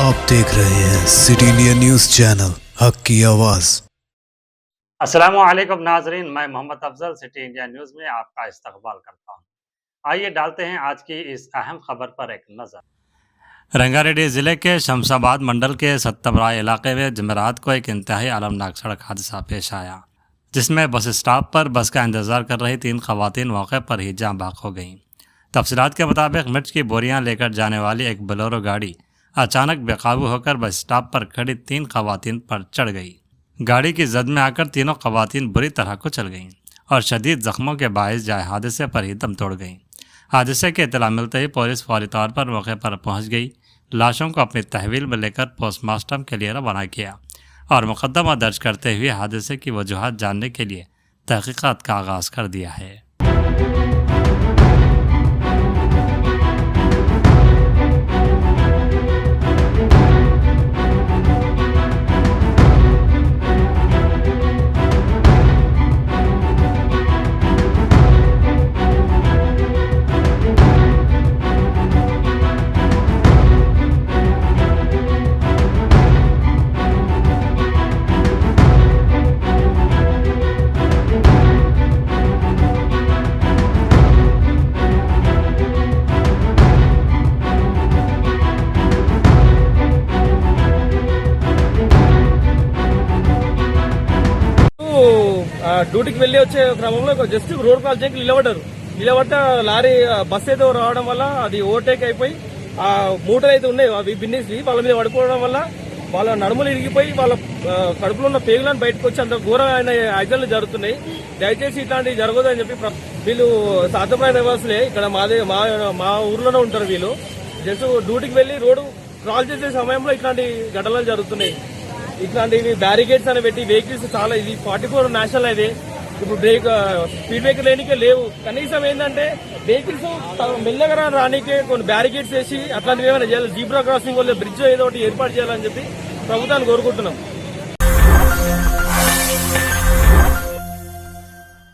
आप देख रहे हैं सिटी इंडिया न्यूज़ चैनल हक की आवाज़। अस्सलामुअलैकुम नाजरीन, मैं Mohammad Afzal city India news में आपका इस्तकबाल करता हूँ। आइए डालते हैं आज की इस अहम खबर पर एक नज़र। रंगारेड्डी ज़िले के शमशाबाद मंडल के सत्तबरा इलाके में जमेरात को एक इंतहाई अलमनाक सड़क हादसा पेश आया, जिसमें बस स्टॉप पर बस का इंतज़ार कर रही 3 खवातीन मौके पर ही जाँ बाक हो गईं। तफसीलात के मुताबिक मिर्च की बोरियां लेकर जाने वाली एक बोलेरो गाड़ी अचानक बेकाबू होकर बस स्टॉप पर खड़ी 3 खवातीन पर चढ़ गई। गाड़ी की जद में आकर तीनों खवातीन बुरी तरह कुचल गईं और शदीद जख्मों के बायस जाए हादसे पर ही दम तोड़ गईं। हादसे की इत्तला मिलते ही पुलिस फौरी तौर पर मौके पर पहुंच गई, लाशों को अपनी तहवील में लेकर पोस्टमार्टम के लिए रवाना किया और मुकदमा दर्ज करते हुए हादसे की वजूहात जानने के लिए तहकीकात का आगाज़ कर दिया है। డ్యూటీకి వెళ్ళి వచ్చే క్రమంలో జస్ట్ రోడ్ క్రాస్ చేయడానికి నిలబడ్డ లారీ బస్ అయితే రావడం వల్ల అది ఓవర్టేక్ అయిపోయి ఆ మూటలు అయితే ఉన్నాయి అవి బిన్నేసి వాళ్ళ మీద పడిపోవడం వల్ల వాళ్ళ నడుములు ఇరిగిపోయి వాళ్ళ కడుపులో ఉన్న పేగులను బయటకు వచ్చి అంత ఘోరమైన యాక్సిడెంట్లు జరుగుతున్నాయి. దయచేసి ఇట్లాంటివి జరగదని చెప్పి వీళ్ళు సాధ్యమైన నివాసులే, ఇక్కడ మా ఊర్లోనే ఉంటారు వీళ్ళు. జస్ట్ డ్యూటీకి వెళ్ళి రోడ్డు క్రాస్ చేసే సమయంలో ఇట్లాంటి ఘటనలు జరుగుతున్నాయి. ఇట్లాంటివి బ్యారికేడ్స్ అని పెట్టి వెహికల్స్ చాలా ఇది 44 నేషనల్ అయితే ఇప్పుడు స్పీడ్ బ్రేకర్ లేనికే లేవు. కనీసం ఏంటంటే వెహికల్స్ మెల్లగా రానికే కొన్ని బ్యారికేడ్స్ వేసి అట్లాంటివి ఏమైనా చేయాలి. జీబ్రా క్రాసింగ్ వల్ల బ్రిడ్జ్ ఏదో ఒకటి ఏర్పాటు చేయాలని చెప్పి ప్రభుత్వాన్ని కోరుకుంటున్నాం.